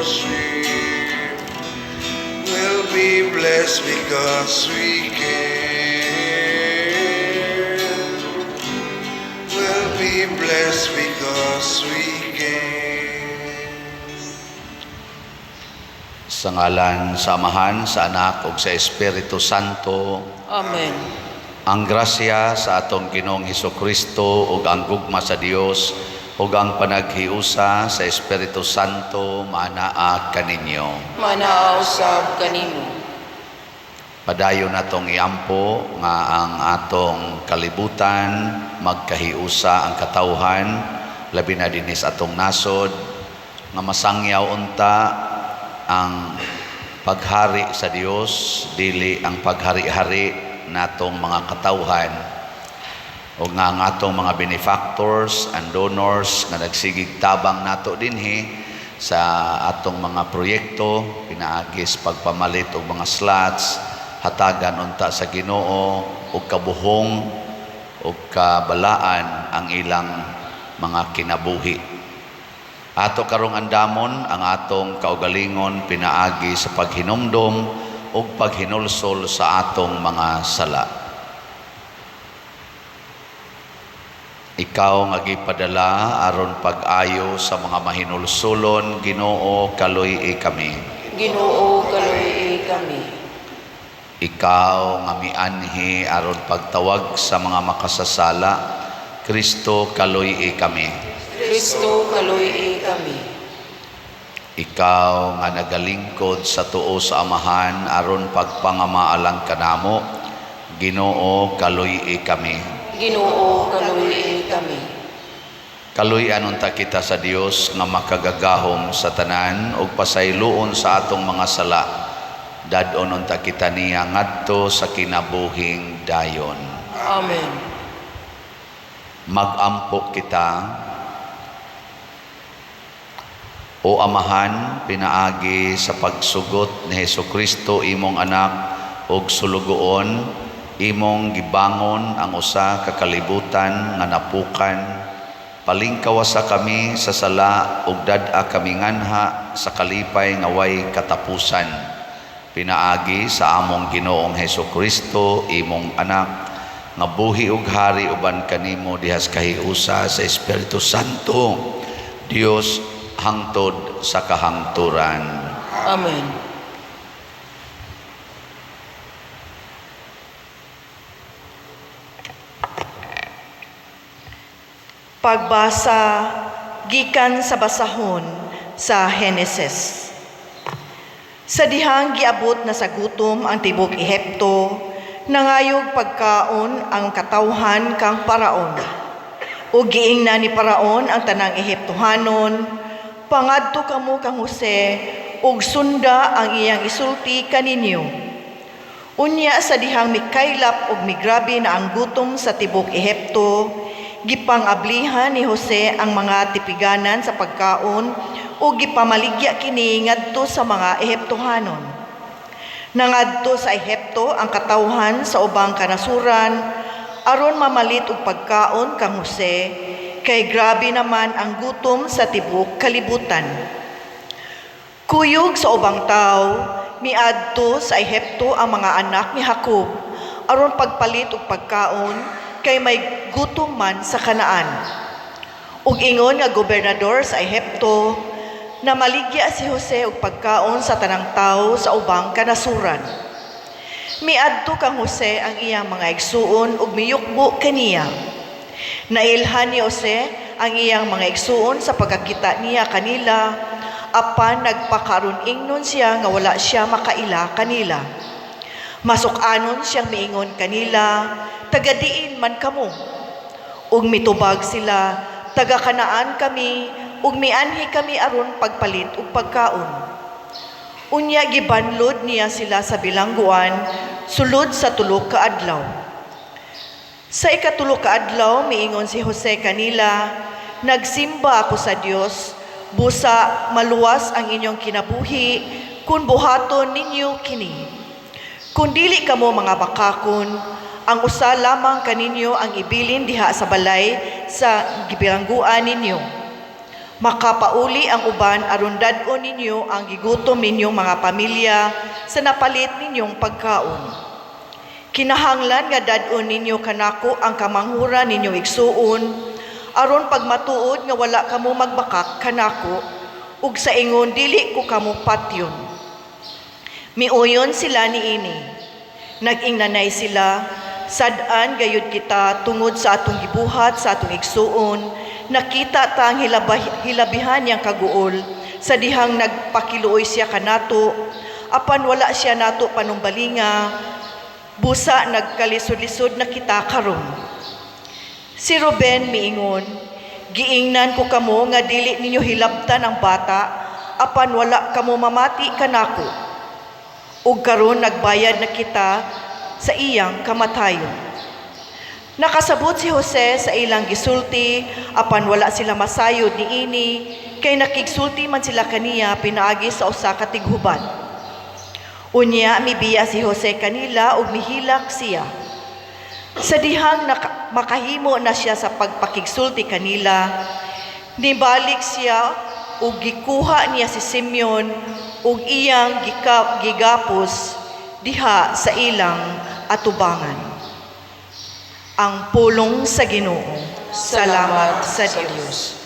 worship. We'll be blessed because we can. We'll be blessed because we can. Sa ngalan, sa Amahan, sa Anak, ug sa Espiritu Santo. Amen. Ang grasya sa atong Ginoong Hesukristo ug ang gugma sa Dios ug ang panaghiusa sa Espiritu Santo manaa kaninyo. Manaa usab kanimo. Padayon natong iampo nga ang atong kalibutan magkahiusa ang katawhan labi na dinis atong nasod nga masangyaw unta ang paghari sa Dios dili ang paghari-hari natong mga katawhan o nga ang atong mga benefactors and donors nga nagsigig tabang nato dinhi sa atong mga proyekto pinaagis pagpamalit og mga slots hatagan unta sa Ginoo og kabuhong og kabalaan ang ilang mga kinabuhi. Ato karong andamon ang atong kaugalingon pinaagi sa paghinumdom ug paghinulsol sa atong mga sala. Ikaw nga gipadala aron pag-ayo sa mga mahinulsolon, Ginoo kaluy kami. Ginoo kaluy kami. Ikaw nga mianhi aron pagtawag sa mga makasasala, Kristo kaluy kami. Kristo kaluy kami. Ikaw nga nagalingkod sa tuo sa Amahan aron pagpangamaalang kanamo, Ginoo kaluy kami. Ginoo kaluy kami. Kaluy-an unta kita sa Dios nga makagagahom sa tanan ug pasayloon sa atong mga sala. Dadon unta kita niya ngadto sa kinabuhing dayon. Amen. Mag-ampo kita. O Amahan, pinaagi sa pagsugot ni Hesukristo imong anak ug sulugoon, imong gibangon ang usa ka kalibutan nga napukan. Palingkawasa kami sa sala ug dad-a kami nganha sa kalipay nga way katapusan. Pinaagi sa among Ginoong Hesukristo imong anak nga buhi ug hari uban kanimo dihas kahiusa sa Espiritu Santo, Dios hangtod sa kahangturan. Amen. Pagbasa gikan sa basahon sa Henesis. Sa dihang giabot na sa gutom ang tibok Ehipto, nangayog pagkaon ang katawhan kang Paraon. Ug giingna ni Paraon ang tanang Ehiptohanon, pangadto kamo kang Jose ug sunda ang iyang isulti kaninyo. Unya sa dihang mikaylap ug migrabe na ang gutom sa tibok Ehipto, gipangablihan ni Jose ang mga tipiganan sa pagkaon o gipamaligya kini ngadto sa mga Ehiptohanon. Nangadto sa Ehipto ang katawhan sa ubang kanasuran aron mamalit og pagkaon kang Jose, kay grabe naman ang gutom sa tibok kalibutan. Kuyog sa ubang tao, miadto sa Ehipto ang mga anak ni Jacob aron pagpalit og pagkaon kay may gutom man sa Kanaan. Ug ingon nga gobernador sa Ehipto na maligya si Jose og pagkaon sa tanang tao sa ubang kanasuran. Miadto kang Jose ang iyang mga igsuon ug miyukbo kaniya. Nailhan ni Jose ang iyang mga igsuon sa pagkakita niya kanila, apan nagpakaron ingnon siya nga wala siya makaila kanila. Masukanon siyang miingon kanila, tagadiin man kamo. Ug mitubag sila, taga-Kanaan kami, ug mianhi kami aron pagpalit ug pagkaon. Unya gibanlod niya sila sa bilangguan, sulod sa 3 ka adlaw. Sa ika-3 ka adlaw, miingon si Jose kanila, nagsimba ako sa Dios, busa maluwas ang inyong kinabuhi, kung buhaton ninyo kini. Kung dili kamo mga bakakon, ang usa lamang kaninyo ang ibilin diha sa balay sa gibilangguan ninyo. Makapauli ang uban aron dad-on ninyo ang gigutom ninyong mga pamilya sa napalit ninyong pagkaon. Kinahanglan nga dad-on ninyo kanako ang kamanghura ninyong igsuon aron pagmatuod nga wala kamo magbakak kanako ug sa ingon dili ko kamo patyon. Miuyon sila niini. Nag-ingnanay sila, sad-an gayud kita tungod sa atong gibuhat sa atong igsuon, nakita ta ang hilabihan niyang kaguol sa dihang nagpakiluoy siya kanato, apan wala siya nato panumbalinga, busa nagkalisod-lisod na kita karon. Si Ruben miingon, giingnan ko kamo nga dili ninyo hilabtan ang bata, apan wala kamo mamati kanako. Ug karon nagbayad na kita sa iyang kamatayon. Nakasabot si Jose sa ilang gisulti, apan wala sila masayod niini, kay nakigsulti man sila kaniya pinaagi sa usa ka tighuban. Unya mibiya si Jose kanila ug mihilak siya. Sa dihang makahimo na siya sa pagpakigsulti kanila, nibalik siya ug gikuha niya si Simeon ug iyang gigapos diha sa ilang atubangan. Ang pulong sa Ginoo. Salamat sa Dios.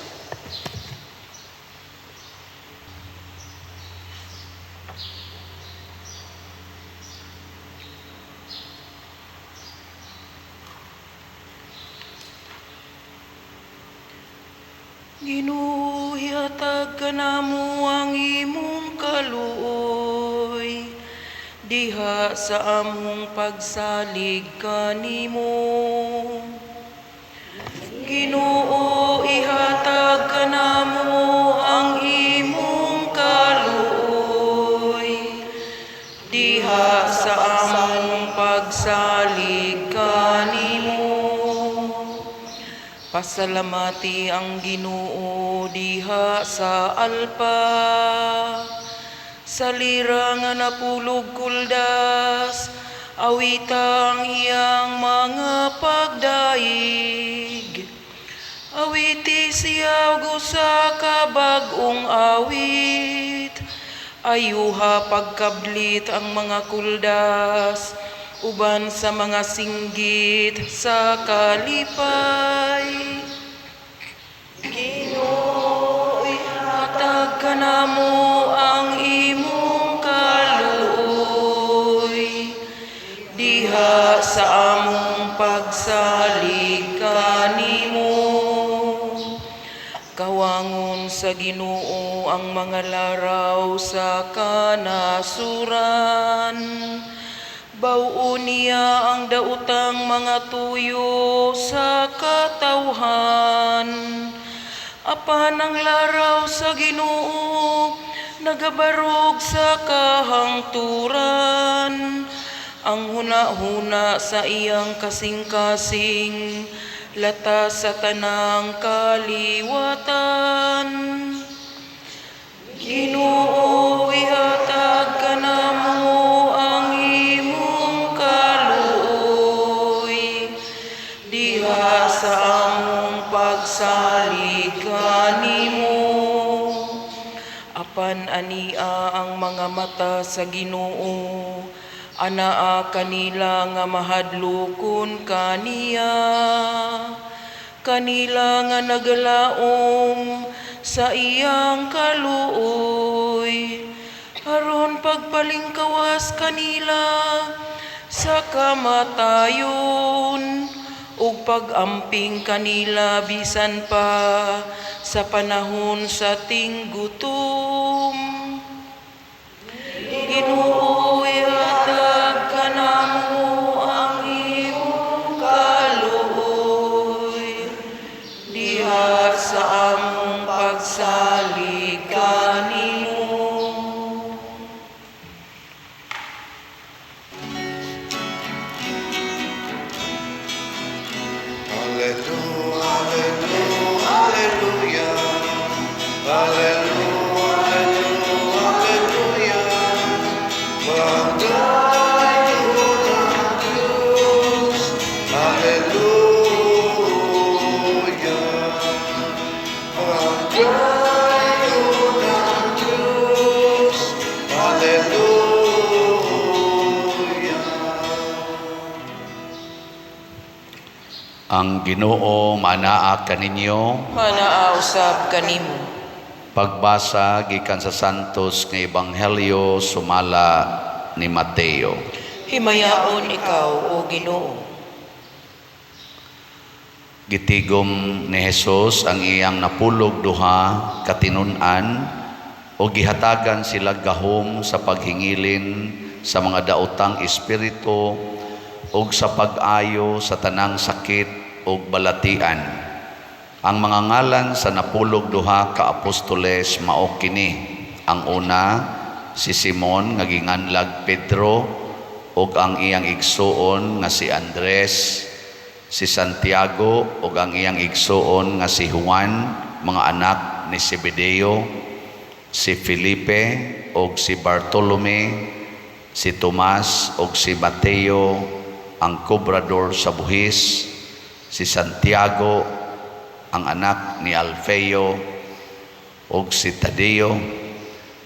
Ginoo, ihatag ka namo ang imong kaluoy, diha sa among pagsalig kanimo. Ginoo, ihatag ka namo ang imong kaluoy, diha sa among pagsalig kanimo. Pasalamati ang Ginoo diha sa alpa, sa lira nga napulog kuldas, awita ang iyang mga pagdaig. Awiti siya gusa ka bag-ong awit, ayuha pagkablit ang mga kuldas, uban sa mga singgit sa kalipay. Ginoo, ihatag ka namo ang imong kaluoy, diha sa among pagsalig kanimo. Kawangon sa Ginoo ang mga laraw sa kanasuran, bawon niya ang daotang mga tuyo sa katawhan. Apan ang laraw sa Ginoo nagabarog sa kahangturan. Ang huna-huna sa iyang kasing-kasing, lata sa tanang kaliwatan. Ginoo, ihatag ka namo ang imong kaluoy, diha sa among pagsalig kanimo. Apan ania ang mga mata sa Ginoo, anaa kanila nga mahadlokon kaniya, kanila nga nagalaom sa iyang kaluoy, aron pagpalingkawas kanila sa kamatayon, ug pag-amping kanila bisan pa sa panahon sa tinggutom. Ginoo, ihatag ka namo ang imong kaluoy, diha sa among pagsalig kanimo. Hallelujah, hallelujah, hallelujah, Ang Ginoo manaa kaninyo. Manaa usab kanimo. Pagbasa gikan sa Santos nga Ebanghelyo sumala ni Mateo. Himayaon ikaw, O Ginoo. Gitigom ni Jesus ang iyang napulog duha katinun-an o gihatagan sila gahom sa paghingilin sa mga daotang espiritu o sa pag-ayo sa tanang sakit o balatian. Ang mga ngalan sa napulog duha ka apostoles mao kini. Ang una si Simon nga ginganlag Pedro ug ang iyang igsuon nga si Andres, si Santiago ug ang iyang igsuon nga si Juan, mga anak ni Zebedeo, si Felipe ug si Bartolome, si Tomas ug si Mateo, ang kobrador sa buhis, si Santiago, ang anak ni Alfeo ug si Tadeo,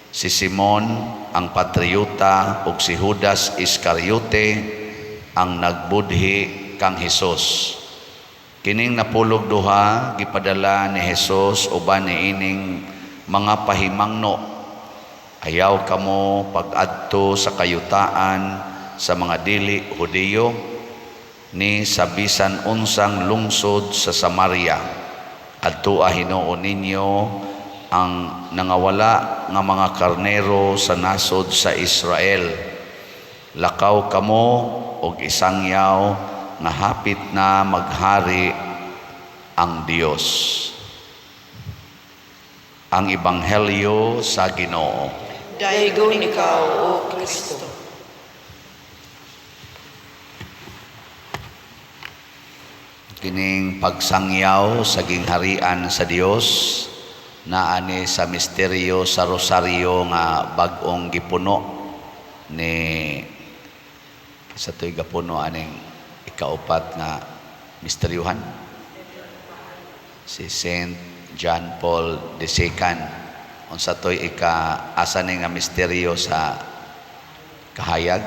si Simon, ang patriota ug si Judas Iscariote, ang nagbudhi kang Hesus. Kining napulog duha gipadala ni Hesus uban ni ining mga pahimangno. Ayaw kamo pag-adto sa kayutaan sa mga dili Hudiyo ni sa bisan unsang lungsod sa Samaria. Adto hinuon ninyo ang nangawala nga mga karnero sa nasod sa Israel. Lakaw kamo og isangyaw nga hapit na maghari ang Dios. Ang Ebanghelyo sa Ginoo. Daigon ikaw, O Kristo. Kining pagsangyaw sa gingharian sa Dios na ani sa misteryo sa rosaryo nga bag-ong gipuno ni sa tuy gapuno aning ikaupat nga misteryohan si Saint John Paul II. Unsa toy asa ni nga misteryo sa kahayag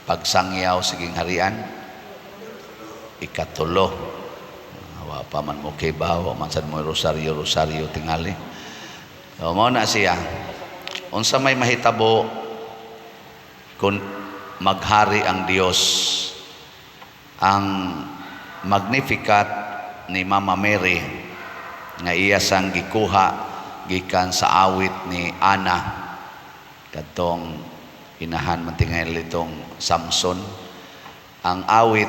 pagsangyaw sa gingharian ikatulo. Wa pa man mo kay bawo man sad mo rosaryo tingali. So mao na siya. Unsa may mahitabo kun maghari ang Dios. Ang Magnificat ni Mama Mary nga iya sang gikuha gikan sa awit ni Ana kadtong inahan man tingel itong Samson. Ang awit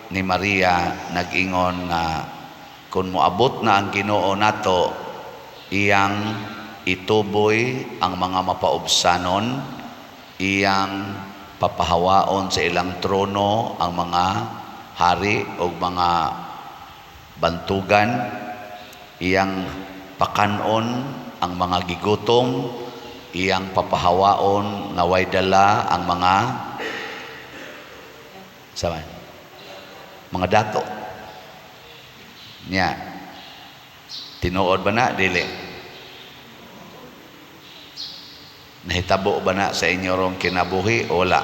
ni Maria nag-ingon nga kung moabot na ang Ginoo nato iyang ituboy ang mga mapaubsanon, iyang papahawaon sa ilang trono ang mga hari o mga bantugan, iyang pakanon ang mga gigutom, iyang papahawaon nga way dala ang mga mga dato niya. Tinuod ba na? Dili. Nahitabo ba na sa inyo rong kinabuhi? Wala.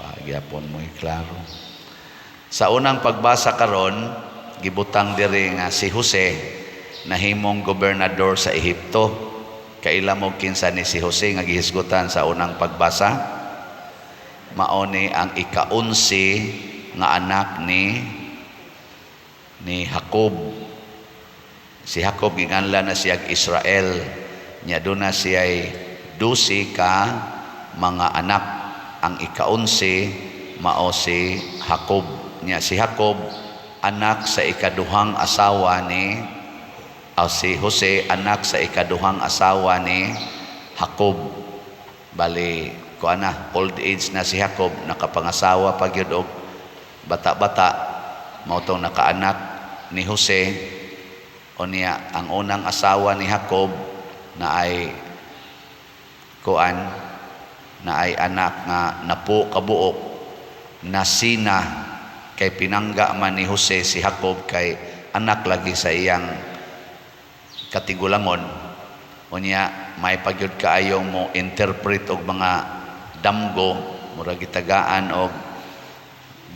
Magyapon mo klaro. Sa unang pagbasa karon, gibutang diri nga si Jose nahimong gobernador sa Ehipto. Kaila mo kinsa ni si Jose nga gihisgutan sa unang pagbasa? Maoni ang ika-11 nga anak ni Jacob. Si Jacob ginganlan na siya Israel. Nya doon na siya 12 ka mga anak. Ang ika-11 mao si Jacob. Nya si Jacob anak sa ikaduhang asawa ni si Jose anak sa ikaduhang asawa ni Jacob. Bali kuana old age na si Jacob, nakapangasawa pa gyud og bata-bata, mao tong nakaanak ni Jose. O niya ang unang asawa ni Jacob na ay anak nga napo kabuok na Sina, kay pinangga man ni Jose si Jacob kay anak lagi sa iyang katigulangon. O niya may pagyud kaayo mo interpret og mga damgo, mura gitagaan og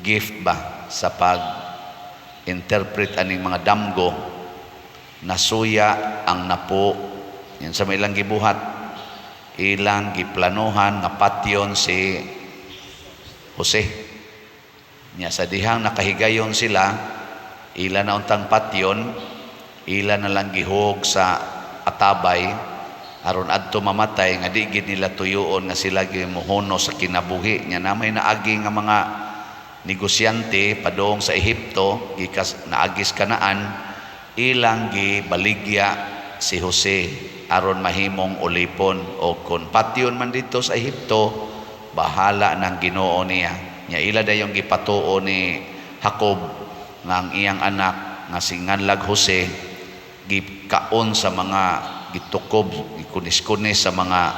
gift ba sa pag-interpret aning mga damgo, nasuya ang napo. Yan sa may ilang gibuhat, ilang giplanuhan nga patyon si Jose. Nya sa dihang nakahigayon sila, ila na untang patyon, ila na lang gihog sa atabay aron adto mamatay nga di gid nila tuyoon nga sila gimuhono sa kinabuhi. Nya na may naagi nga mga negosyante padong sa Ehipto gikas naagis Kanaan, ilang gibaligya si Jose aron mahimong ulipon, o kun patyon man dito sa Ehipto bahala ng Ginoo niya. Nya ila dayong gipatuo ni Jacob nga ang iyang anak nga singanlag Jose gikaon sa mga gitukob, gikunis-kunis sa mga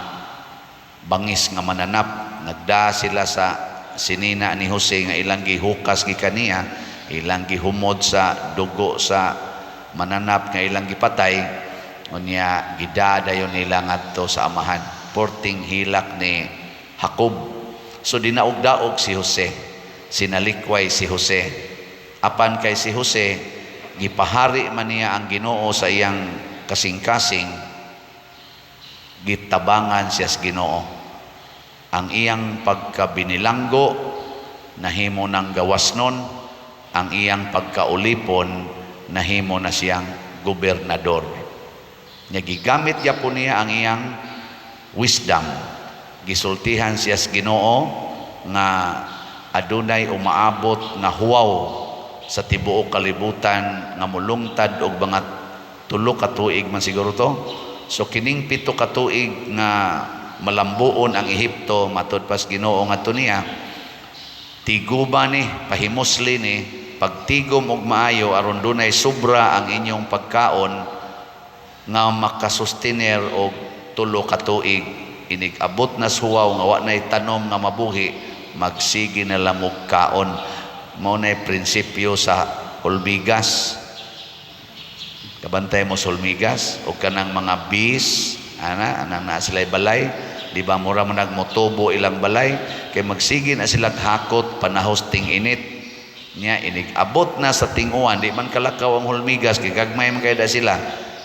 bangis nga mananap. Nagda sila sa sinina ni Jose nga ilang gihukas gikaniya, ilang gihumod sa dugo sa mananap nga ilang gipatay. Unya gidadayon nila ngadto sa amahan, porting hilak ni Jacob. So dinaog-daog si Jose, sinalikway si Jose. Apan kay si Jose, gipahari man niya ang Ginoo sa iyang kasing-kasing, gitabangan siya sa Ginoo. Ang iyang pagkabinilanggo nahimo ng gawasnon, ang iyang pagkaulipon nahimo na siyang gobernador. Nya gigamit gyapon niya ang iyang wisdom. Gisultihan siya sa Ginoo nga adunay umaabot nga huwaw sa tibuok kalibutan nga mulungtad og mga 3 ka tuig man siguro to. So kining 7 ka tuig nga malambuon ang Ehipto matud pas Ginoo ngadto niya, tiguba ni pahimusli ni pagtigom og maayo aron dunay sobra ang inyong pagkaon nga makasustener og 3 ka tuig. Inig abot na suwaw nga wa nay tanom nga mabuhi, magsige na lamog kaon. Mao nay prinsipyo sa hulmigas. Kabantay mo sa hulmigas o kanang mga bees, anang na sila balay, di ba mura mo nagmotubo ilang balay, kay magsige na sila hakot panahos ting init. Nya inig abot na sa tinguan, di man kalakaw ang hulmigas, kay gagmay man kay da sila,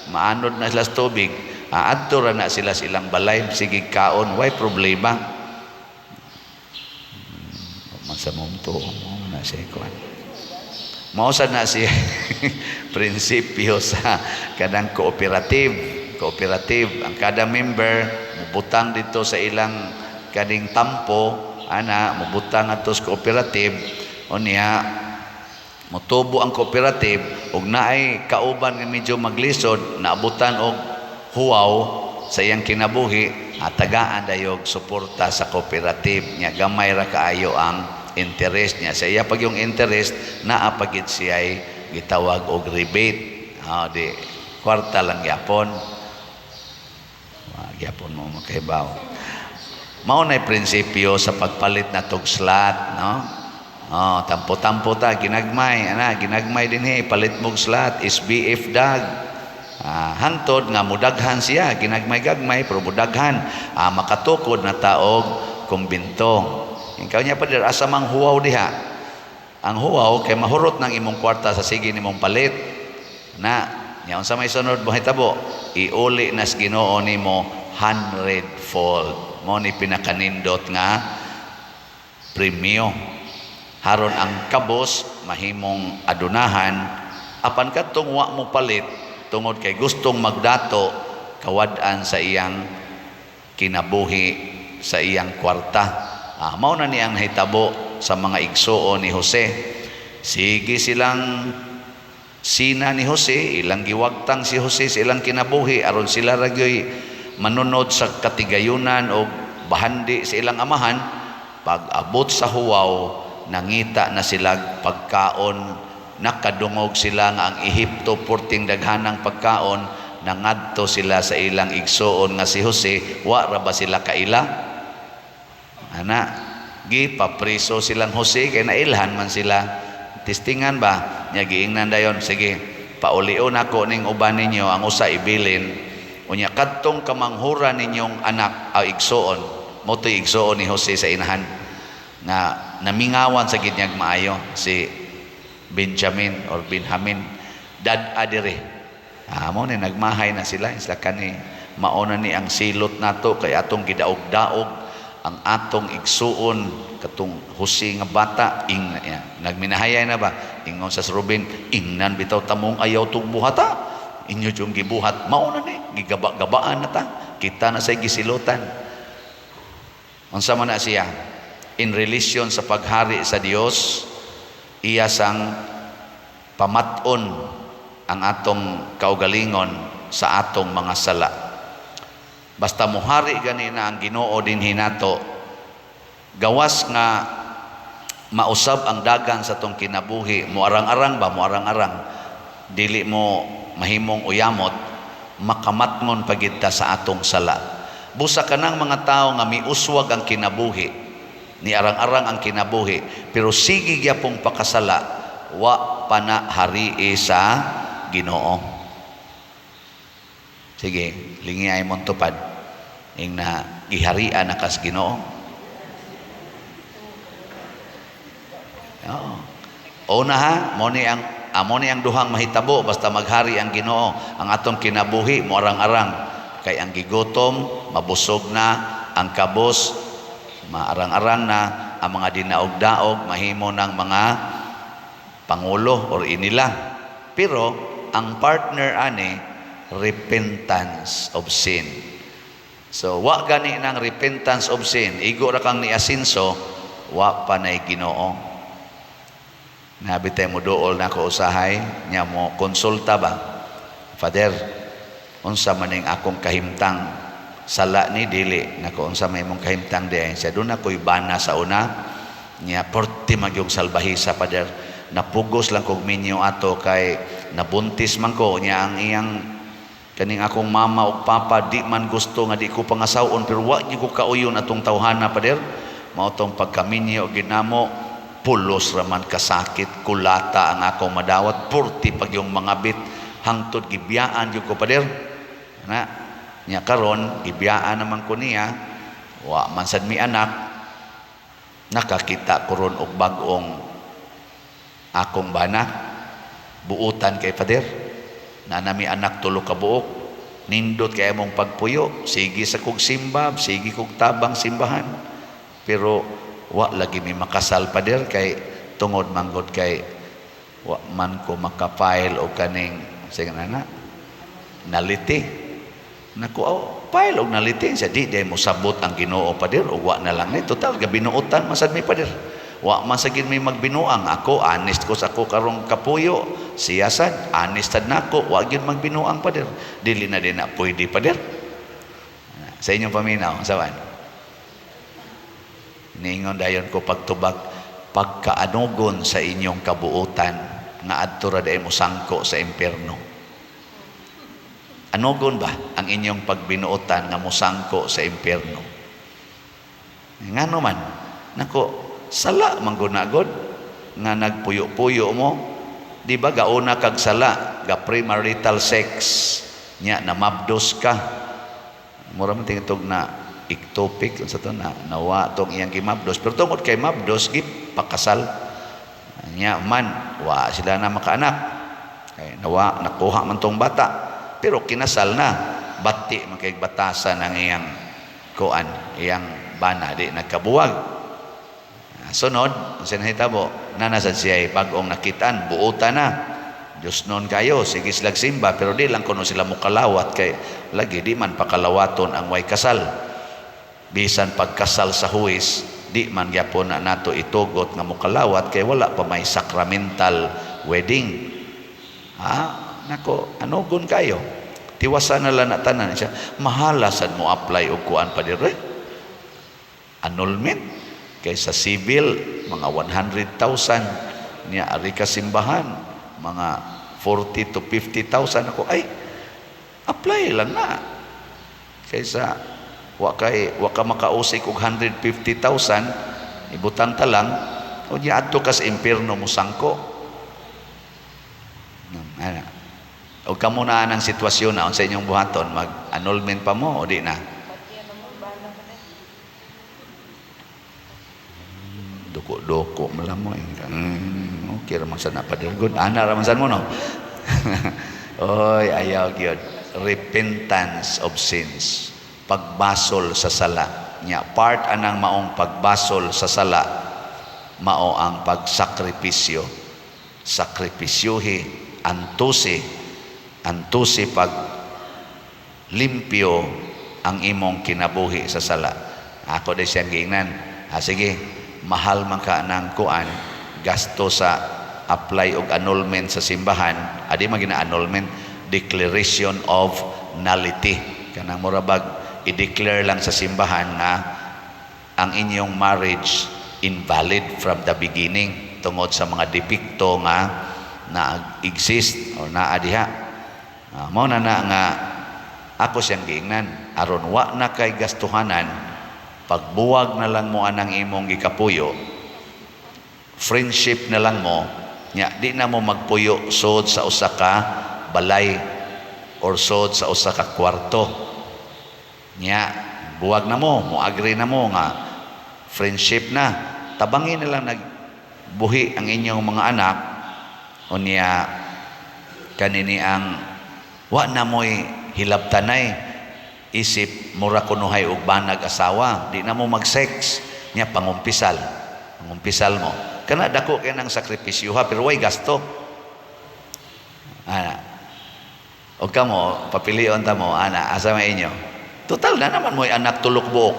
maanod na sila sa tubig. Aadto ra na sila silang balay, sige kaon, way problema. Masa mo na siya kuan. Mausad na siya prinsipyo sa kadang cooperative. Ang kada member mubutang dito sa ilang kading tampo, mubutang ato sa cooperative, o niya motubo ang cooperative ug naay kauban nga medyo maglisod, naabutan og huwaw sa iyang kinabuhi, tagaan dayog suporta sa cooperative niya. Gamay ra kaayo ang interest niya sa iya. Pag yung interest naapagid siya ay gitawag og rebate, di kwarta lang gyapon. Gyapon mo makahibaw. Mao nay prinsipyo sa pagpalit na tog slot, no? Tampo-tampo ta ginagmay, ginagmay dinhi palit mog slot, SBF dag. Hantod nga mudaghan siya, ginagmay-gagmay pero mudaghan, makatukod na taog kumbinto. Ikaw niya pa dir asa mang huwaw diha. Ang huwaw kay mahurot ng imong kwarta sa sige nimong palit. Na nya unsa may sunod mo hitabo, iuli nas Ginoo nimo 100-fold. Mo ni pinakanindot nga premyo. Haron ang kabos mahimong adunahan, apan kadtong wa mo palit tungod kay gustong magdato kawad-an sa iyang kinabuhi, sa iyang kwarta. Mao na niyang nahitabo sa mga igsuon ni Jose. Sige silang sina ni Jose, ilang giwagtang si Jose sa ilang kinabuhi aron sila ragyoy manunod sa katigayunan o bahandi sa ilang amahan. Pag abot sa huwaw, nangita na sila pagkaon, nakadungog sila nga ang Ehipto porting daghanang pagkaon, nangadto sila sa ilang igsuon nga si Jose. Wa ra ba sila kaila? Gipapriso silang Jose kay nailhan man sila. Tistingan ba? Nya giingnan dayon, sige, paulion ako ning uban ninyo, ang usa ibilin. Unya kadtong kamanghuran ninyong anak, igsuon, mo to'y igsuon ni Jose sa inahan. Nga namingawan sa ginyag maayo si Benjamin or Benjamin dad adire. Amo ni nagmahay na sila kani mauna ni ang silot nato kay atong gidaog-daog ang atong igsuon katong husi nga bata nagminahayay na ba ingon sa Ruben ingnan bitaw tamong ayaw tong buhata inyo yung gibuhat mauna ni gigaba-gabaan na ta kita na sa gisilutan unsa man na siya in relation sa paghari sa Dios iya sang pamat-on ang atong kaugalingon sa atong mga sala. Basta muhari gani na ang Ginoo din hinato, gawas nga mausab ang dagan sa tong kinabuhi, muarang-arang ba, muarang-arang, dili mo mahimong uyamot, makamatngon pagita sa atong sala. Busa ka ng mga tao nga miuswag ang kinabuhi, ni arang-arang ang kinabuhi, pero sige gyapong pakasala, wa pa na hari sa Ginoo. Sige, lingi ay mong tupad. Ing na giharian na kas Ginoo. Oo. Una ha, mo ni ang duhang mahitabo basta maghari ang Ginoo. Ang atong kinabuhi mo arang-arang kay ang gigutom mabusog na, ang kabos maarang-arang na, ang mga dinaog-daog mahimo ng mga pangulo or inila. Pero ang partner ani repentance of sin. So wa gani nang repentance of sin igo ra kang ni asinso wa pa nay Ginoo. Nabitay mo dool na ko usahay nya mo konsulta ba Father unsa maning akong kahimtang sala ni dili nako unsa may mong kahimtang di siya doon ako'y bana sa una nya porti magyong salbahisa Father napugos lang kog minyo ato kay nabuntis man ko niya ang iyang kaning akong mama o papa di man gusto nga di ko pangasawon pero wa gyud ko kauyon atong tawhana Pader mao tong pagkaminyo ginamo pulos raman kasakit kulata ang akong madawat purti pag yung mga bit hangtod gibiyaan gyud ko Pader na nya karon gibiyaan naman ko niya wa man sad mi anak nakakita ko ron og bag-ong akong bana buutan kay Pader na nami anak tulo ka buok nindot kay among pagpuyo sige sa kog simba sige kog tabang simbahan pero wa lagi mi makasal Pader kay tungod manggod kay wa man ko makafile og kaning sige na naliti nako file og naliti sa di mo sabot ang Ginoo Pader ug wa na lang ni total gabinuotan masad mi Pader wa man sagid may magbinuang ako honest ko sa ako karong kapuyo siya sad honest sad nako wa gyud magbinuang Pader dili na din na pwede Pader sa inyong paminaw sawan ningon dayon ko pagtubag pagkaanugon sa inyong kabuutan nga adto ra day mo sangko sa impierno anugon ba ang inyong pagbinuotan nga mosangko sa impierno ngano man nako sala manggunagod nga nagpuyo-puyo mo di ba gauna kag sala ga premarital sex nya namabdos ka mura man tingtog na ectopic unsa to na nawa tong iyang gimabdos pero tungod kay mabdos gid pakasal nya man wa sila na makaanak kay nawa nakuha man tong bata pero kinasal na bati man kay batasan ang iyang kuan iyang bana di nagkabuwag sunod sa nahitabo nanasad siya bag-ong nakitaan buutan na Diyos noon kayo sige silang simba pero di lang kuno sila mukalawat kay lagi di man pakalawaton ang way kasal bisan pagkasal sa huwis di man gyapon na nato itugot nga mukalawat kay wala pa may sacramental wedding nako anugon kayo tiwasan na lang na tanan siya mahala sad mo apply og kuan pa dire annulment kaysa civil mga 100,000 niya ari ka simbahan mga 40 to 50,000 ako ay apply lang na kaysa wa ka makausik og 150,000 ibutang ta lang o niya adto ka sa impierno mo sangko o kamo na ang sitwasyon na sa inyong buhaton mag annulment pa mo o di na doko malamoy. Okay raman sa napadirgon. Ana raman sa mo no. Oy, ayaw gyud. Repentance of sins. Pagbasol sa sala. Nya part anang maong pagbasol sa sala mao ang pagsakripisyo. Sakripisyohi, antusi pag limpyo ang imong kinabuhi sa sala. Ako din siyang giingnan. Sige, mahal man ka ng kuan, gasto sa apply og annulment sa simbahan. Adi magina annulment, declaration of nullity. Kanang murabag i-declare lang sa simbahan na ang inyong marriage invalid from the beginning tungod sa mga depekto nga na-exist o naadiha. Mao na nga ako siyang giingnan aron wa na kay gastuhanan, pagbuwag na lang mo anang imong gikapuyo, friendship na lang mo nya, di na mo magpuyo sod sa usa ka balay or sod sa usa ka kwarto nya, buwag na mo agree na mo nga friendship na, tabangin na lang nagbuhi ang inyong mga anak unya kanini ang wa na mo'y hilabtanay isip mura kunuhay og banag asawa, di na mo mag-sex nya, pangumpisal mo kana dako kay nang sakripisyo ha, pero way gasto. Og kamo papilion ta mo ana asa may inyo, total na naman mo'y anak tulok buok.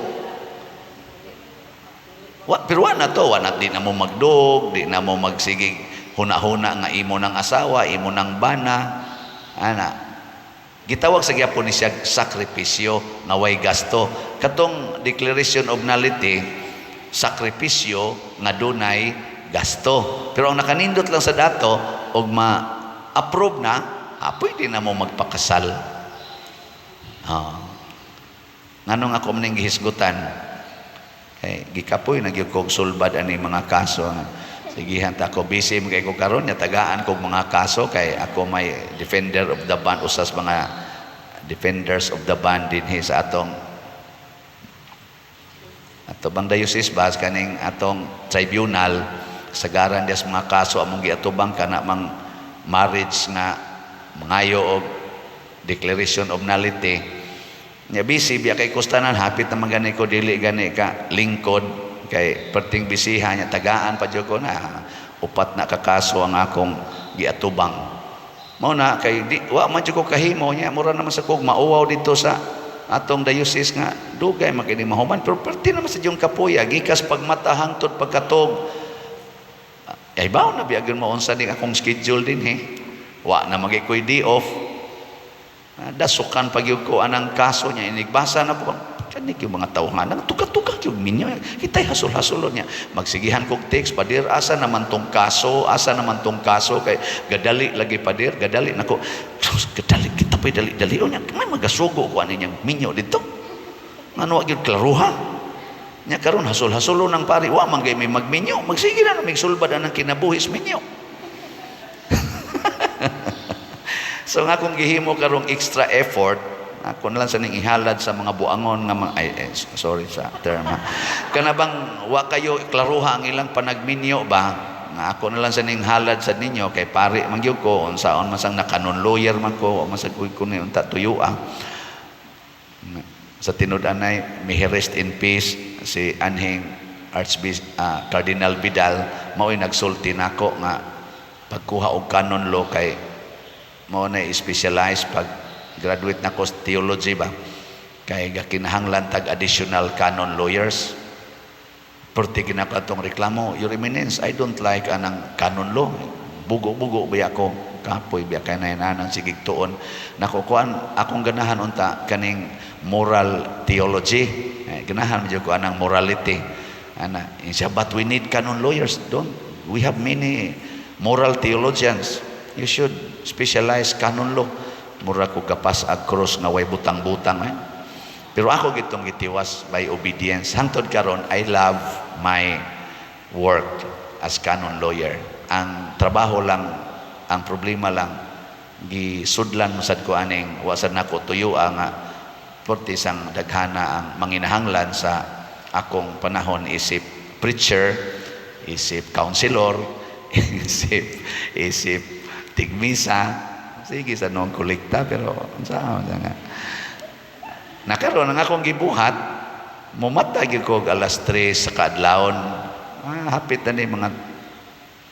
Pero wa na to, di na mo magdog, di na mo magsigig huna-huna nga imo ng asawa, imo ng bana. Gitawag sa gyapon ni siya sakripisyo nga way gasto. Katong declaration of nullity, sakripisyo nga dunay gasto. Pero ang nakanindot lang sa dato og ma-approve na, pwede na mo magpakasal. Nganong ako maning gihisgutan, gikapoy nagyud kog sulbad ani mga kaso. Sigihan ta ako busy kay ko karon nya tagaan kog mga kaso kay ako may defender of the band, usas mga defenders of the band dinhi sa atong bang diocese bas kaning atong tribunal sagaran des mga kaso among giatubang kana mang marriage nga mangayo og declaration of nullity. Nya busy biya kay kustanan hapit na magani ko dili gani ka lingkod kay perting bisihan nya tagaan pa jud ko na upat na kakaso ang akong giatubang. Mao na kay di wa man jud ko kahimo nya mura naman sa kog mauwaw dito sa atong diocese nga dugay man kini mahuman, pero perti naman sa jung kapuya gikas pagmata hangtod pagkatog. Ay bawo na biya gyud mo unsa ning akong schedule din wa na magikoy day off. Dasukan pagyud ko anang kaso niya inigbasa na po kanik yung mga tawhan nang tukak-tukak yung minyo kitay hasol-hasolon niya magsigihan kog text padir asa naman tong kaso kay gadali lagi padir gadali nako gadali kita pay dali nya may magasugo ko ani niyang minyo dito ngano gyud klaruha nya karon hasol-hasolon ng pari wa man gay may magminyo magsige na mig sulbad anang kinabuhis minyo. So nga kung gihimo karong extra effort, ako na lang sa ning ihalad sa mga buangon nga sorry sa term. Kana bang wa kayo klaruha ang ilang panagminyo ba? Nga ako na lang sa ning halad sa ninyo kay pari man gyud ko unsaon masang nakanon lawyer man ko masag ko ni unta tuyua. Sa tinud-anay may rest in peace si anhing Cardinal Vidal mao'y nagsulti nako nga pagkuha og canon law kay mao na specialized pag graduate na ko sa theology ba kay gakinahanglan tag additional canon lawyers perti ginapatong reklamo, Your Eminence, I don't like anang canon law, bugo-bugo ba ako kapoy biya kay nanang sigig tuon nakukuan akong ganahan unta kaning moral theology, ganahan jud ko anang morality siya, but we need canon lawyers. We have many moral theologians. You should specialize canon law. Mura ko kapas ag cross nga way butang-butang pero ako gitong gitiwas by obedience hangtod karon. I love my work as canon lawyer. Ang trabaho lang, ang problema lang gisudlan masad ko aning wasad nako tuyo nga porti sang daghana ang manginahanglan sa akong panahon isip preacher isip counselor, isip tigmisa, sige sa noong kolekta, pero saan nga. Nakaroon ang akong gibuhat, mumatag ko alas 3 sa kaadlawon, hapit na ni mga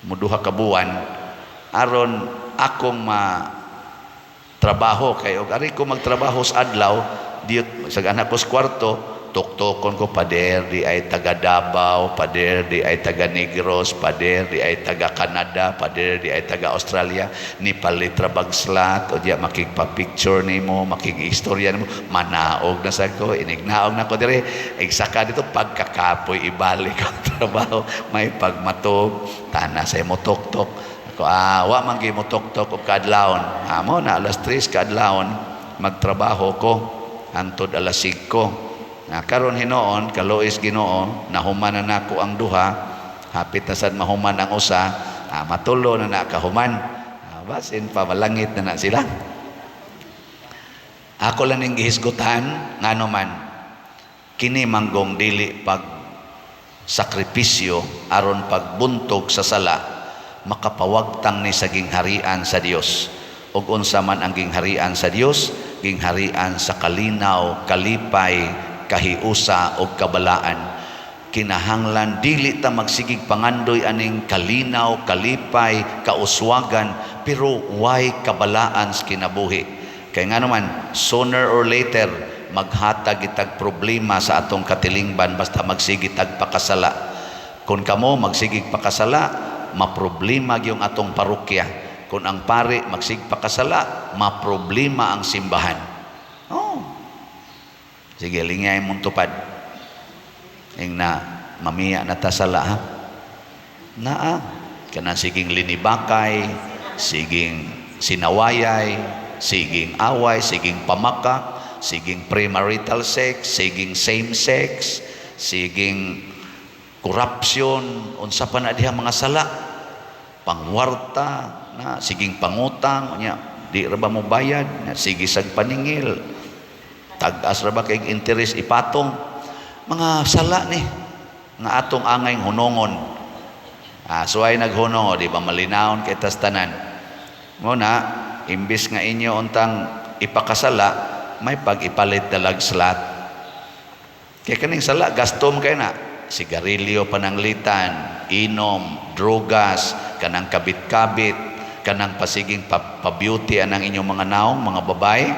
muduha ka buwan, aron akong trabaho kayo. Ari ko magtrabaho sa adlaw, diot sa anak ko sa kwarto, tuktokon ko pader di ay taga Davao, pader di ay taga Negros, pader di ay taga Canada, pader di ay taga Australia, ni palitra bagslat o diya makigpa-picture nimo, makig-istorya nimo, manaog na sa ko, inignaog na ko dire, eksaka dito pagkakapoy ibalik ang trabaho, may pagmatog, tana sa mo tuktok. Wa man gyud mo tuktok og kadlawon. Amo na alas 3 kadlawon magtrabaho ko hangtod alas 5. Karon hinoon kaluis Ginoo nahuman na nako ang duha, hapit na sad mahuman ang usa, matulo na nakahuman. Basin pa malangit na sila. Ako lang ning gihisgutan ngano man kini manggong dili pag sakripisyo aron pagbuntog sa sala makapawagtang ni sa gingharian sa Dios. Ug unsa man ang gingharian sa Dios, gingharian sa kalinaw, kalipay, kahiusa ug kabalaan. Kinahanglan dili ta magsigig pangandoy aning kalinaw, kalipay, kauswagan pero way kabalaan sa kinabuhi. Kay nga naman sooner or later maghatag itag problema sa atong katilingban basta magsigig tag pakasala. Kung kamo magsigig pakasala, maproblema yung atong parokya. Kung ang pare magsigpakasala, maproblema ang simbahan. Sige, lingay mong tupad. Yung na mamiya na tasala, ha? Kanang siging linibakay, siging sinawayay, siging away, siging pamakak, siging premarital sex, siging same sex, siging korupsyon, unsa pa na diha mga sala, pangwarta, na siging pangutang, di ra ba mo bayad, sige sag paningil, tag-as ra ba kay interest ipatong, mga sala ni, nga atong angay hunongon. Suway naghunong, di ba malinawon kay tas tanan. Muna, imbis nga inyo untang ipakasala, may pag-ipalit dalag slat. Kaya kaning sala, gastom kayo na, sigarilyo pananglitan, inom, drogas, kanang kabit-kabit, kanang pasiging pa-beauty anang inyong mga naong, mga babae.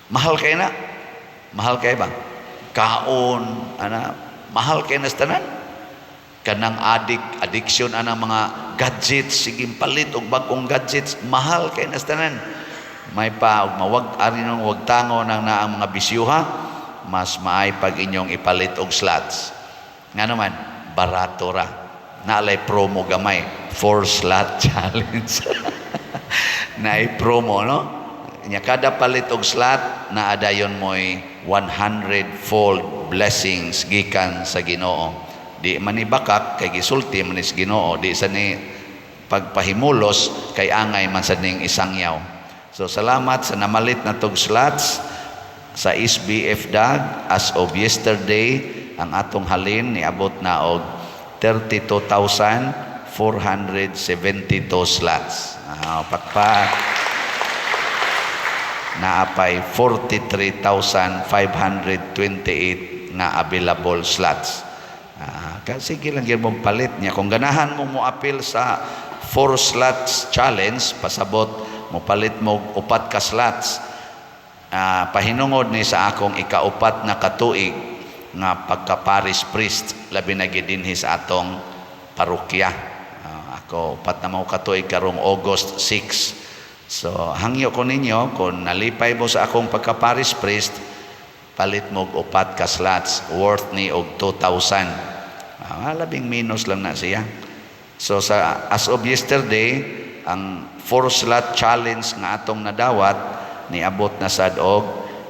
Mahal kayo na. Mahal kayo ba? Kaon, mahal kayo na sa tanan. Kanang addiction anang mga gadgets, siging palit og bagong gadgets, mahal kayo na sa tanan. May pa, wag tango nang naang mga bisyuha, mas maay pag inyong ipalit og slots. Nga naman, barato ra. Naalay promo gamay, 4 slot challenge. Naay promo, no? Nya kada palit og slot, naadayon mo'y 100-fold blessings gikan sa Ginoo. Di manibakak kay gisulti man is Ginoo, di sa ni pagpahimulos kay angay man sa ning isangyaw. So salamat sa namalit na tog slots sa SBF DAG. As of yesterday, ang atong halin niabot na og 32,472 slots. Pakpak. Naapay 43,528 na available slots. Sige lang yun mong palit niya. Kung ganahan mo mo appeal sa 4 slots challenge, pasabot mo palit mo 4 ka slots. Pahinungod ni sa akong ikaupat na katuig nga pagka-parish priest labi na gidinhi sa atong parokya. Ako 4 na mo katuig karong August 6. So hangyo ko ninyo kung nalipay mo sa akong pagka-parish priest, palit mo 4 ka slots worth ni og 2,000. Labing minus lang na siya. So as of yesterday, ang 4 slot challenge nga atong nadawat niabot na sad og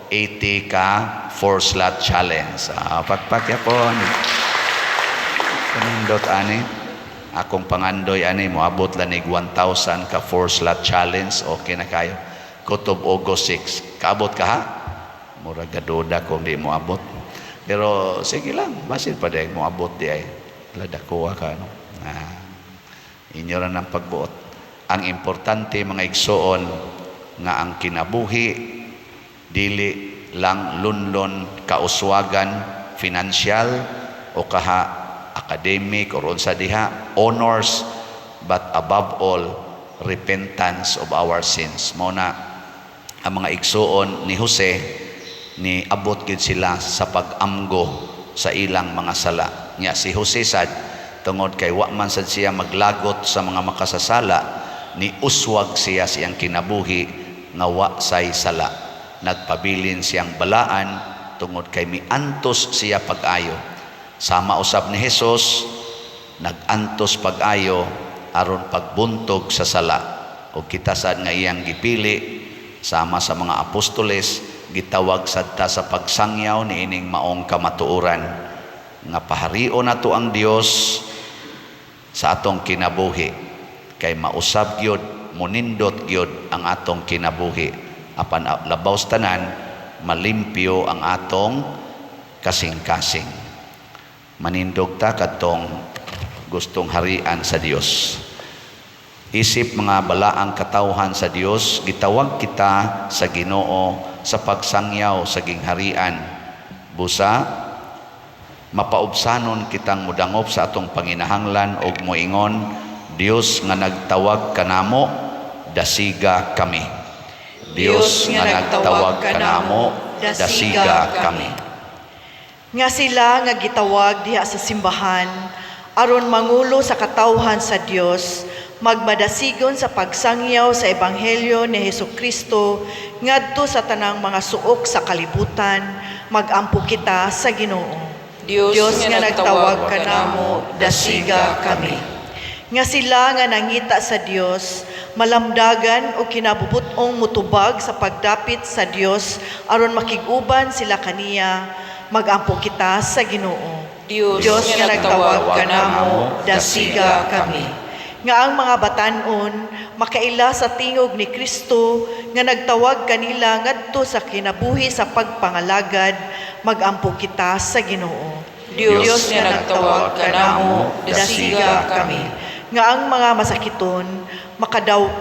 80 ka 4 slot challenge. Pagpakya po kanindot ani akong pangandoy ani moabot lanig 1,000 ka 4 slot challenge. Okay na kayo. Kutob August 6. Kaabot ka ha? Mura gaduda kung di moabot. Pero sige lang, basin pa dahil moabot di ay. Ladakuha ka, no? Inyo rin ang pagbuot. Ang importante, mga igsoon, nga ang kinabuhi, dili lang lunlon kauswagan, financial, o kaha academic, o sa diha, honors, but above all, repentance of our sins. Muna, ang mga igsoon ni Jose, ni abot gid sila sa pag-amgo sa ilang mga sala. Nya si Jose sad, tungod kay wa man sad siya maglagot sa mga makasasala, ni uswag siya siyang kinabuhi nga wa say sala. Nagpabilin siyang balaan tungod kay miantos siya pag-ayo. Sama usab ni Hesus, nagantos pag-ayo aron pagbuntog sa sala. O kita sad nga iyang gipili sama sa mga apostoles, gitawag sadta sa pagsangyaw ni ining maong kamatuoran nga paharion nato ang Dios sa atong kinabuhi, kay mausab gyud, munindot gyud ang atong kinabuhi, apan labaw sa tanan malimpyo ang atong kasing-kasing. Manindog ta kadtong gustong harian sa Dios. Isip mga balaang katawhan sa Dios, gitawag kita sa Ginoo sa pagsangyaw sa gingharian. Busa, mapaubsanon kitang mudangop sa atong panginahanglan og moingon, Dios nga nagtawag kanamo, dasiga kami. Dios nga nagtawag kanamo, dasiga kami. Nga sila nga gitawag diha sa simbahan, aron mangulo sa katawhan sa Dios, magmadasigon sa pagsangyaw sa Ebanghelyo ni Hesukristo ngadto sa tanang mga suok sa kalibutan, magampo kita sa Ginoo. Dios nga nagtawag kanamo, dasiga kami. Nga sila nga nangita sa Dios, malamdagan o kinabubutong mutubag sa pagdapit sa Dios aron makiguban sila kaniya, magampo kita sa Ginoo. Dios nga nagtawag kanamo, dasiga kami. Nga ang mga batan-on makaila sa tingog ni Kristo nga nagtawag kanila ngadto sa kinabuhi sa pagpangalagad, magampo kita sa Ginoo. Dios nga nagtawag kanamo, dasiga kami. Nga ang mga masakiton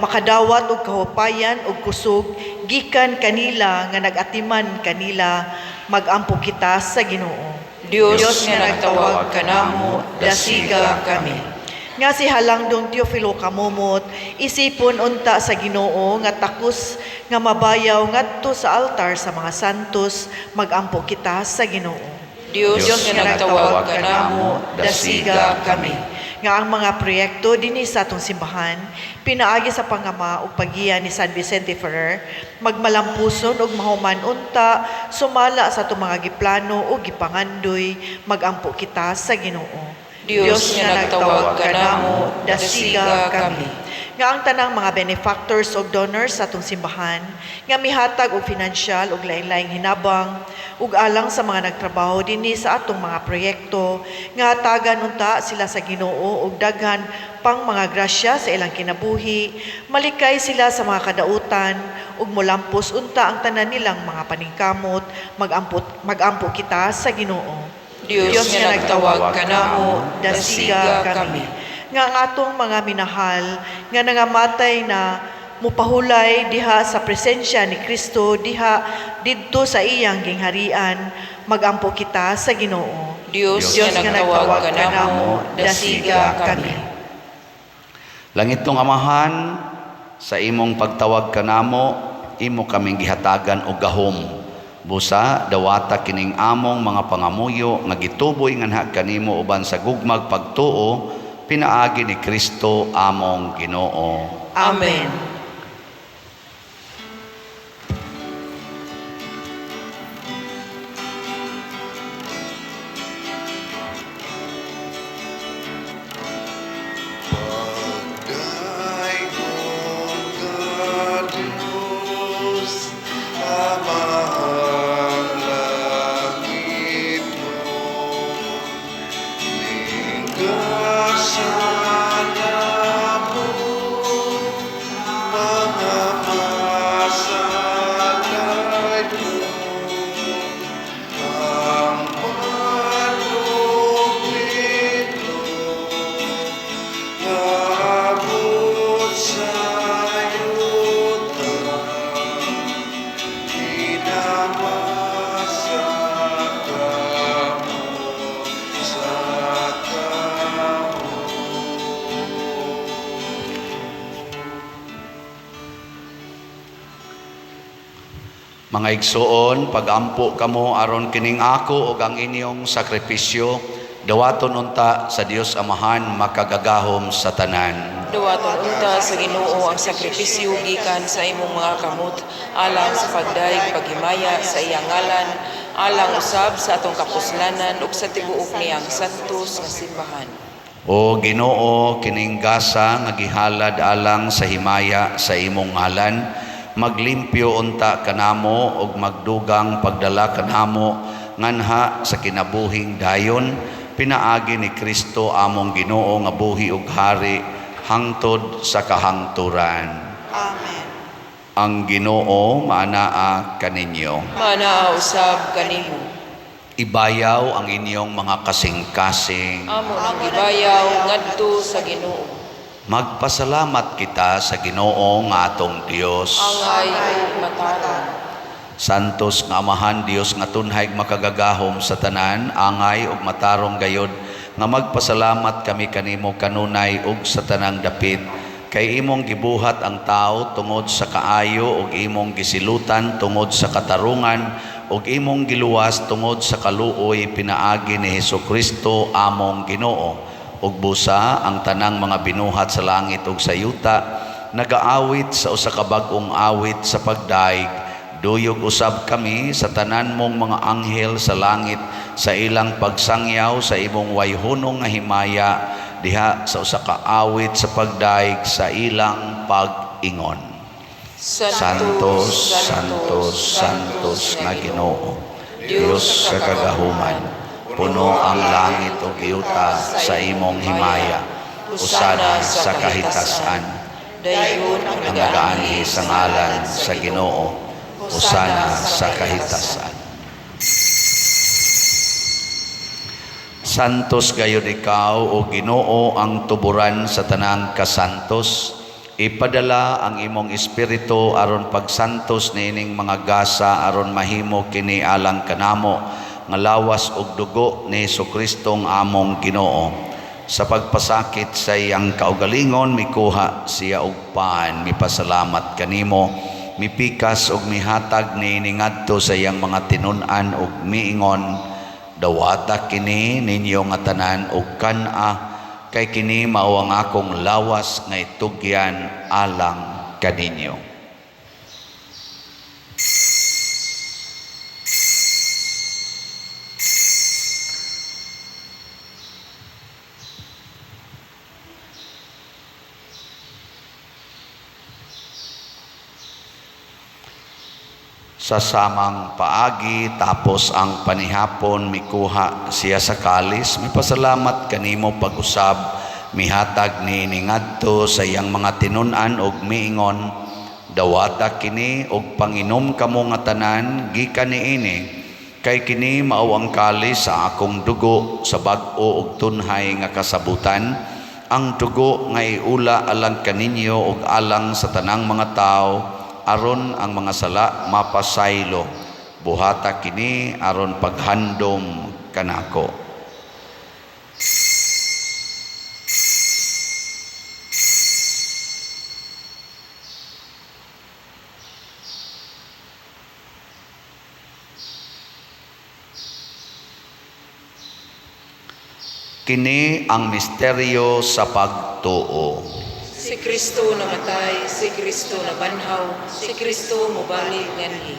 makadawat og kahupayan og kusog gikan kanila nga nagatiman kanila, magampo kita sa Ginoo. Dios nga nagtawag kanamo, dasiga kami. Nga si Halangdong Teofilo Kamumot, isipon unta sa Ginoo nga takos nga mabayaw ngadto sa altar sa mga santos, magampo kita sa Ginoo. Dios nga nagtawag kanamo, dasiga kami. Nga ang mga proyekto dinhi sa atong simbahan, pinaagi sa pangama ug paggiya ni San Vicente Ferrer, magmalampuson ug mahuman unta, sumala sa atong mga giplano ug gipangandoy, magampo kita sa Ginoo. Dios nga nagtawag kanamo, dasiga kami. Nga ang tanang mga benefactors o donors sa atong simbahan, nga mihatag og financial ug lain-laing hinabang, ug alang sa mga nagtrabaho dinhi sa atong mga proyekto, nga hatagan unta sila sa Ginoo og daghan pang mga grasya sa ilang kinabuhi, malikay sila sa mga kadautan, ug molampos unta ang tanan nilang mga paningkamot, magampo kita sa Ginoo. Dios nga nagtawag kanamo, dasiga kami. Nga ang atong mga minahal, nga nangamatay na mupahulay diha sa presensya ni Kristo, diha didto sa iyang gingharian, magampo kita sa Ginoo. Dios nga nagtawag kanamo, dasiga kami. Langit tong Amahan, sa imong pagtawag kanamo, imo kaming gihatagan og gahom. Busa dawata kining among mga pangamuyo nga gituboy nganha kanimo uban sa gugmag pagtuo, pinaagi ni Kristo among Ginoo. Amen. Mga igsoon, pagampo kamo aron kining ako ug ang inyong sakripisyo, dawaton unta sa Dios Amahan makagagahom sa tanan. Dawaton unta sa Ginoo ang sakripisyo gikan sa imong mga kamot alang sa pagdaig paghimaya sa iyang ngalan, alang usab sa atong kapuslanan ug sa tiguok niyang santos nga simbahan. O Ginoo, kining gasa nga gihalad alang sa himaya sa imong ngalan, maglimpyo unta kanamo ug magdugang pagdala kanamo nganha sa kinabuhing dayon, pinaagi ni Kristo among Ginoo nga buhi ug hari hangtod sa kahangturan. Amen. Ang Ginoo maanaa kaninyo. Manaa usab kanimo. Ibayaw ang inyong mga kasing-kasing. Amo nang gibayaw ngadto sa Ginoo. Magpasalamat kita sa Ginoo nga atong Dios. Angay ug mataron. Santos nga Amahan Dios nga tunhay makagagahom sa tanan, angay ug matarong gayod nga magpasalamat kami kanimo kanunay ug sa tanang dapit. Kay imong gibuhat ang tao tungod sa kaayo ug imong gisilutan tungod sa katarungan ug imong giluwas tungod sa kaluoy pinaagi ni Hesukristo among Ginoo. Ug busa ang tanang mga binuhat sa langit ug sa yuta nagaawit sa usa ka bag-ong awit sa pagdaig. Duyog usab kami sa tanan mong mga anghel sa langit sa ilang pagsangyaw sa imong wayhunong nga himaya diha sa usa ka awit sa pagdaig sa ilang pag-ingon. Santos, Santos, Santos nga Ginoo, Dios sa kagahuman, puno ang langit ug yuta sa imong himaya, usana sa kahitasan. Dayon ang Ang nagaanhi sa ngalan sa Ginoo, usana sa kahitasan. Santos gayud ikaw o Ginoo ang tuburan sa tanang kasantos. Ipadala ang imong espiritu aron pagsantos niining mga gasa aron mahimo kini alang kanamo nga lawas ug dugo ni Jesucristo among Ginoo. Sa pagpasakit sa iyang kaugalingon mikuha siya og paan, mipasalamat kanimo, mipikas ug mihatag niini ngadto sa iyang mga tinun-an ug miingon, dawata kini ninyo nga tanan ug kan-a, kay kini mao ang akong lawas nga itugyan alang kaninyo. Sa samang paagi tapos ang panihapon mikuha siya sa kalis, mipasalamat kanimo pag-usab, mihatag ni ngadto sa iyang mga tinun-an ug miingon, dawata kini ug panginom kamo nga tanan gikan niini, kay kini mao ang kalis sa akong dugo sa bag-o ug tunhay nga kasabutan, ang dugo nga iula alang kaninyo ug alang sa tanang mga tao, aron ang mga sala mapasaylo. Buhata kini aron paghandom kanako. Kini ang misteryo sa pagtuo. Si Kristo namatay, si Kristo nabanhaw, si Kristo mobalik nganhi.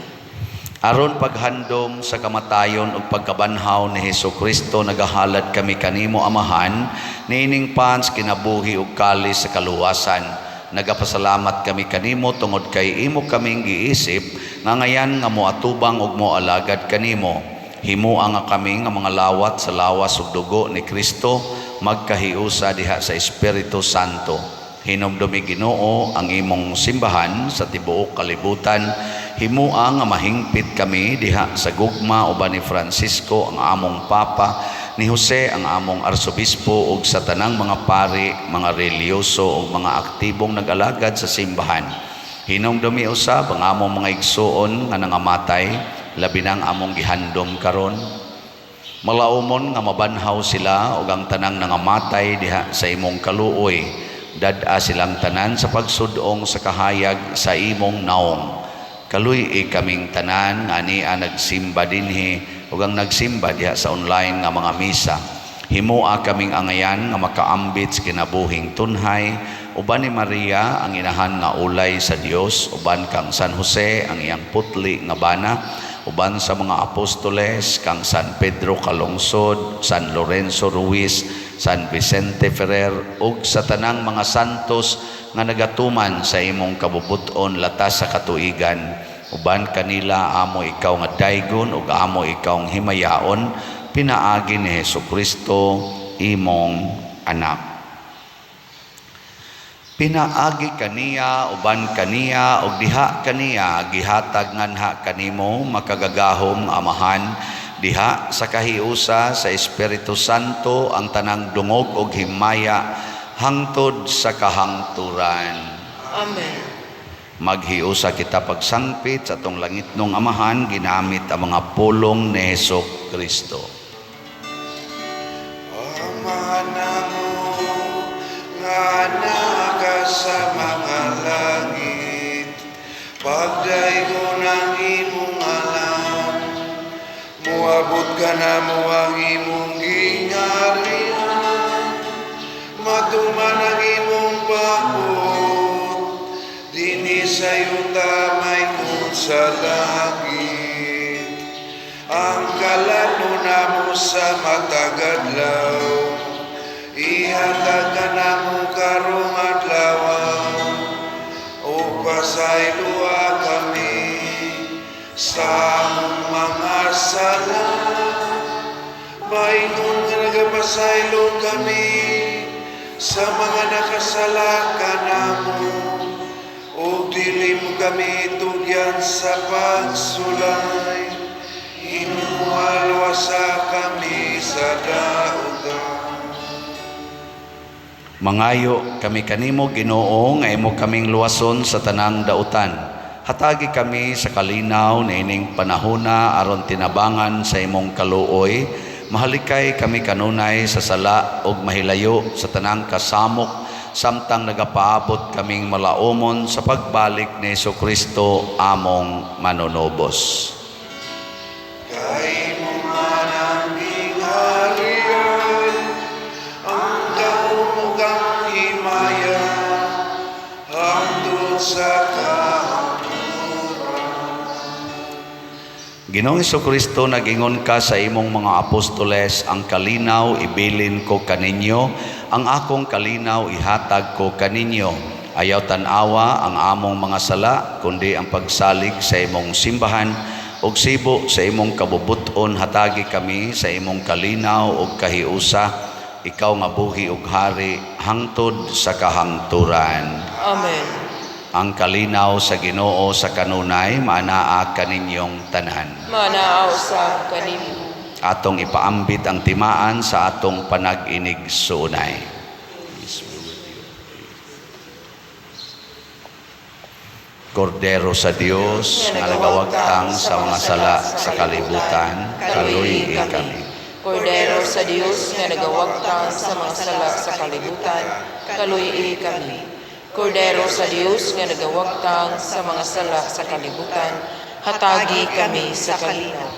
Aron paghandom sa kamatayon ug pagkabanhaw ni Hesukristo nagahalad kami kanimo Amahan, niining pans kinabuhi ug kalis sa kaluwasan. Nagapasalamat kami kanimo tungod kay imo kaming giisip nga ngayan nga moatubang ug moalagad kanimo. Himuang nga kami nga mga lawat sa lawas ug dugo ni Kristo magkahiusa diha sa Espiritu Santo. Hinumdumi Ginoo ang imong simbahan sa tibuok kalibutan. Himuang nga mahingpit kami diha sa gugma uban ni Francisco ang among Papa, ni Jose ang among Arsobispo ug sa tanang mga pari, mga reliyoso ug mga aktibong nag-alagad sa simbahan. Hinumdumi usab ang among mga igsuon nga nangamatay, labi nang among gihandom karon. Malaumon nga mabanhaw sila ug ang tanang nangamatay diha sa imong kaluoy. Dad-a silang tanan sa pagsudong sa kahayag sa imong naong. Kaluy kaming tanan nga ania nagsimba dinhi ug ang nagsimba diha sa online nga mga misa. Himua kaming angayan nga makaambit sa kinabuhing tunhay, uban ni Maria ang inahan nga ulay sa Dios, uban kang San Jose ang iyang putli nga bana, uban sa mga apostoles kang San Pedro Calungsod, San Lorenzo Ruiz, San Vicente Ferrer ug sa tanang mga santos nga nagatuman sa imong kabubuton latas sa katuigan. Uban kanila amo ikaw nga daygon ug amo ikaw nga himayaon, pinaagi ni Hesukristo imong anak. Pinaagi kaniya uban kaniya ug diha kaniya gihatag nganha kanimo makagagahom amahan, diha sa kahiusa sa Espiritu Santo ang tanang dungog ug himaya hangtod sa kahangturan. Amen. Maghiusa kita pagsangpit sa atong langitnong amahan ginamit ang mga pulong ni Hesukristo. Ama namo nga naga sa mga langit, pagdaygon ang imong alam, muabot ka na mo ang imong gingarihan, matuman ang imong pahod, dinhi sa yuta may kun sa langit. Ang kalano namo sa matagadlaw, ihatag ka namo karong adlaw, o pasaylua kami sa among mga sala. Maingon nga nagapasaylo kami sa mga nakasala ka namo, o dili mo kami tugyan sa pagsulay, inuwalwasa kami sa dautan. Mangayo kami kanimo Ginoo nga imo kaming luwason sa tanang dautan. Hatagi kami sa kalinaw na ining panahona aron tinabangan sa imong kaluoy. Mahalikay kami kanunay sa sala ug mahilayo sa tanang kasamok samtang nagapaabot kaming malaumon sa pagbalik ni Hesukristo among manunobos. Kay mo man ang gingharian, ang kahumugang himaya, hangtod sa Ginoong Hesukristo, nag-ingon ka sa imong mga apostoles, ang kalinaw ibilin ko kaninyo, ang akong kalinaw ihatag ko kaninyo. Ayaw tanawa ang among mga sala, kundi ang pagsalig sa imong simbahan, ug sibo sa imong kabubuton hatagi kami sa imong kalinaw ug kahiusa, ikaw nga buhi ug hari hangtod sa kahangturan. Amen. Ang kalinaw sa Ginoo sa kanunay maanaa kaninyong tanan. Manaaw sa kanimo. Atong ipaambit ang timaan sa atong panag-inig suunay. Kordero sa Dios nga nagawagtang sa mga sala sa kalibutan, kaluy kami. Kordero sa Dios nga nagawagtang sa mga sala sa kalibutan, kaluy kami. Kordero sa Dios nga nagawagtang sa mga sala sa kalibutan, hatagi kami sa kalinaw.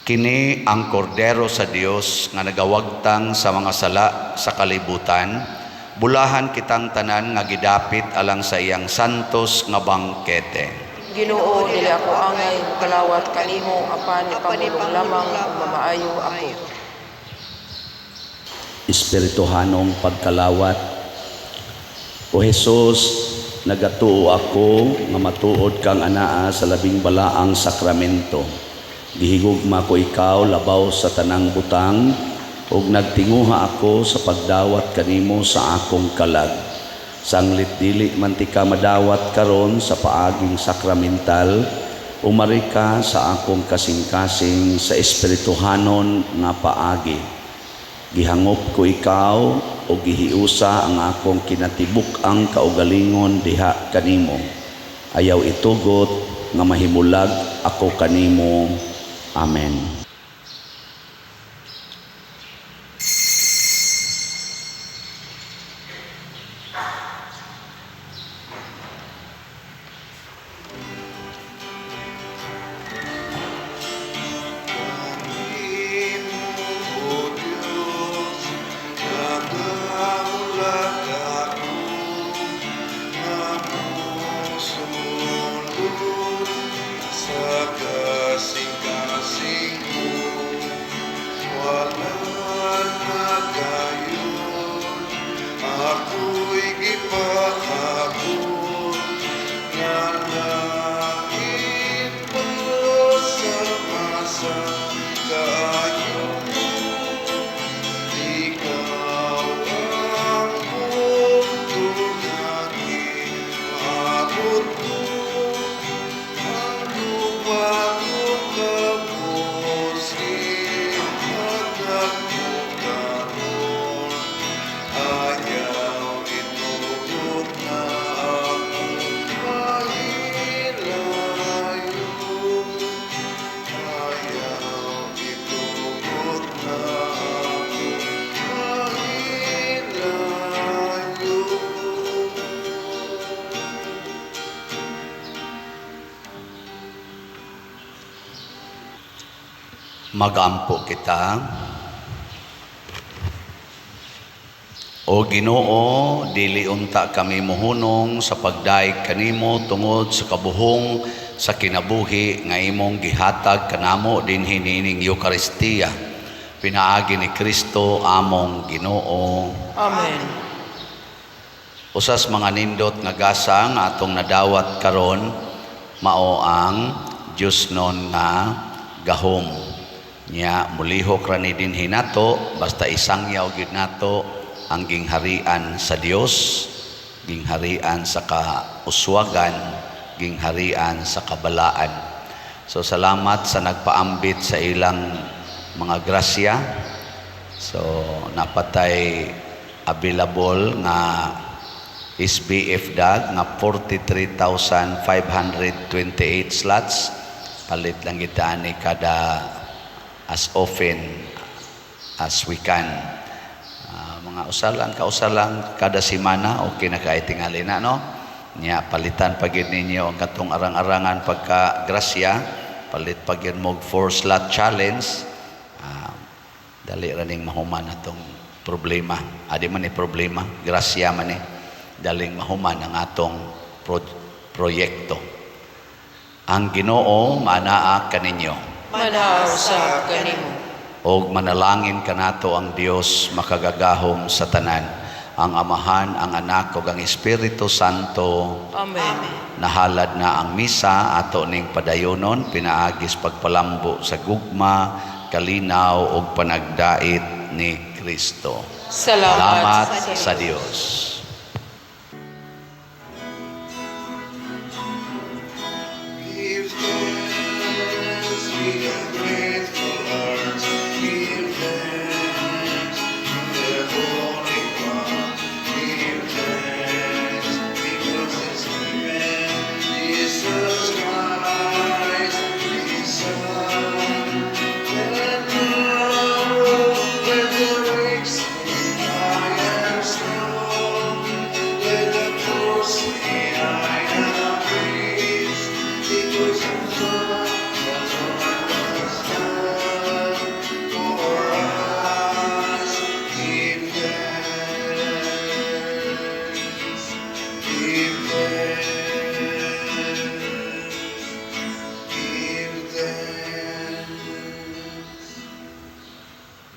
Kini ang kordero sa Dios nga nagawagtang sa mga sala sa kalibutan, bulahan kitang tanan nga gidapit alang sa iyang santos nga bangkete. Ginoo, dili ako angay kalawat kanimo apan ipamulong lamang ug mamaayo ako. Espirituhanong pagkalawat. O Jesus, nagatuo ako nga matuod kang anaa sa labing balaang sakramento. Gihigugma ko ikaw labaw sa tanang butang ug nagtinguha ako sa pagdawat kanimo sa akong kalag. Sanglit dili man ti ka madawat karon sa paaging sakramental, umari ka sa akong kasing-kasing sa espirituhanon nga paagi. Gihangop ko ikaw o gihiusa ang akong kinatibuk ang kaugalingon diha kanimo. Ayaw itugot nga mahimulag ako kanimo. Amen. Magampo kita. O Ginoo, dili unta kami mohunong sa pagdaig kanimo tungod sa kabuhong sa kinabuhi nga imong gihatag kanamo dinhi nining Eucharistia. Pinaagi ni Kristo among Ginoo. Amen. Usas mga nindot nga gasa nga atong nadawat karon mao ang Dios non nga gahom. Nya mulihok ra ni dinhi nato basta isangyaw gid nato ang gingharian sa Dios, gingharian sa kauswagan, gingharian sa kabalaan. So salamat sa nagpaambit sa ilang mga grasya. So napatay available nga SBF DAG nga 43,528 slots. Palit lang kita ni kada as often as we can. Mga kausalang kada semana okay na kahit tingali na, no? Nya palitan pagid ninyo ang katong arang-arangan pagka grasya, palit pagid mo 4 slot challenge. Dali ra ning mahuman atong problema. Adi man ni problema, grasya man ni daling mahuman ang atong proyekto. Ang Ginoo manaa kaninyo. Manaaw sa kanimo. Og manalangin kanato ang Dios makagagahom sa tanan, ang Amahan, ang Anak ug ang Espiritu Santo. Amen. Nahalad na ang misa ato ning padayonon, pinaagis pagpalambo sa gugma, kalinaw ug panagdait ni Kristo. Salamat sa Dios. Give thanks, we are grateful hearts. Give thanks, the Holy One. Give thanks, because it's given Jesus Christ, His Son. And now, when the weeks I am strong, let the poor say I am rich, because of what the Lord has done for us. Give thanks, give